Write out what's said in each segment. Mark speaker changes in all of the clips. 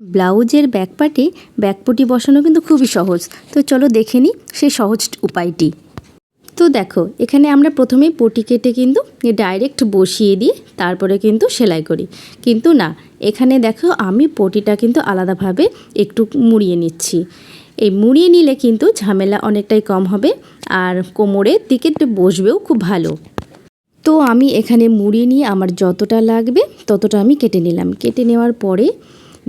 Speaker 1: ব্লাউজের ব্যাকপার্টে ব্যাকপটি বসানো কিন্তু খুবই সহজ। তো চলো দেখে নিই সেই সহজ উপায়টি। তো দেখো এখানে আমরা প্রথমেই পটি কেটে কিন্তু ডাইরেক্ট বসিয়ে দিয়ে তারপরে কিন্তু সেলাই করি, কিন্তু না, এখানে দেখো আমি পটিটা কিন্তু আলাদাভাবে একটু মুড়িয়ে নিচ্ছি। এই মুড়িয়ে নিলে কিন্তু ঝামেলা অনেকটাই কম হবে আর কোমরের দিকে বসবেও খুব ভালো। তো আমি এখানে মুড়িয়ে নিয়ে আমার যতটা লাগবে ততটা আমি কেটে নিলাম। কেটে নেওয়ার পরে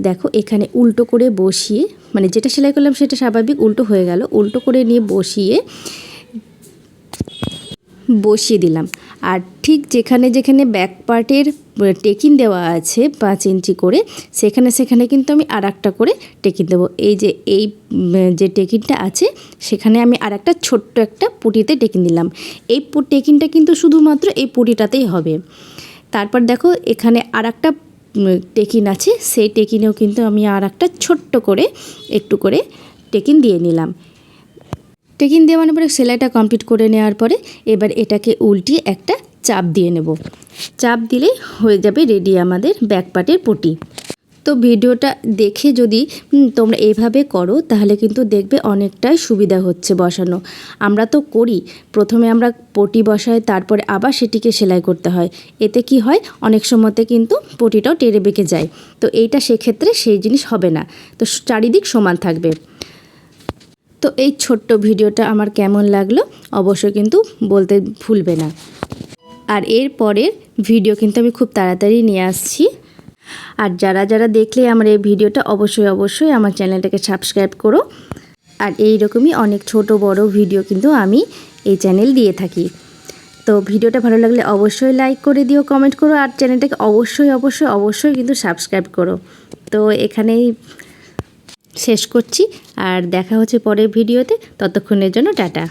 Speaker 1: দেখো এখানে উল্টো করে বসিয়ে, মানে যেটা সেলাই করলাম সেটা স্বাভাবিক উল্টো হয়ে গেল, উল্টো করে নিয়ে বসিয়ে দিলাম। আর ঠিক যেখানে যেখানে ব্যাক পার্টের টেকিন দেওয়া আছে 5 ইঞ্চি করে, সেখানে কিন্তু আমি আর একটা করে টেকিন দেবো। এই যে টেকিনটা আছে সেখানে আমি আর একটা ছোট্ট একটা পুটিতে টেকিন দিলাম। এই টেকিনটা কিন্তু শুধুমাত্র এই পুটিটাতেই হবে। তারপর দেখো এখানে আর একটা টেকিন আছে, সেই টেকিনেও কিন্তু আমি আর একটা ছোট্ট করে একটু করে টেকিন দিয়ে নিলাম। টেকিন দেওয়ানোর পরে সেলাইটা কমপ্লিট করে নেওয়ার পরে এবার এটাকে উল্টিয়ে একটা চাপ দিয়ে নেব। চাপ দিলেই হয়ে যাবে রেডি আমাদের ব্যাকপার্টের পটি। তো ভিডিওটা দেখে যদি তোমরা এইভাবে করো তাহলে কিন্তু দেখবে অনেকটাই সুবিধা হচ্ছে বসানো। আমরা তো করি, প্রথমে আমরা পটি বসাই তারপরে আবার সেটিকে সেলাই করতে হয়। এতে কি হয়, অনেক সময়তে কিন্তু পটিটাও টেরে বেঁকে যায়। তো এইটা সেক্ষেত্রে সেই জিনিস হবে না, তো চারিদিক সমান থাকবে। তো এই ছোট্ট ভিডিওটা আমার কেমন লাগলো অবশ্যই কিন্তু বলতে ভুলবে না। আর এর পরের ভিডিও কিন্তু আমি খুব তাড়াতাড়ি নিয়ে আসছি। আর যারা যারা দেখলে আমার এই ভিডিওটা অবশ্যই আমার চ্যানেলটাকে সাবস্ক্রাইব করো। আর এই রকমই অনেক ছোট বড় ভিডিও কিন্তু আমি এই চ্যানেল দিয়ে থাকি। তো ভিডিওটা ভালো লাগলে অবশ্যই লাইক করে দিও, কমেন্ট করো, আর চ্যানেলটাকে অবশ্যই কিন্তু সাবস্ক্রাইব করো। তো এখানেই শেষ করছি, আর দেখা হচ্ছে পরের ভিডিওতে। ততক্ষণের জন্য টাটা।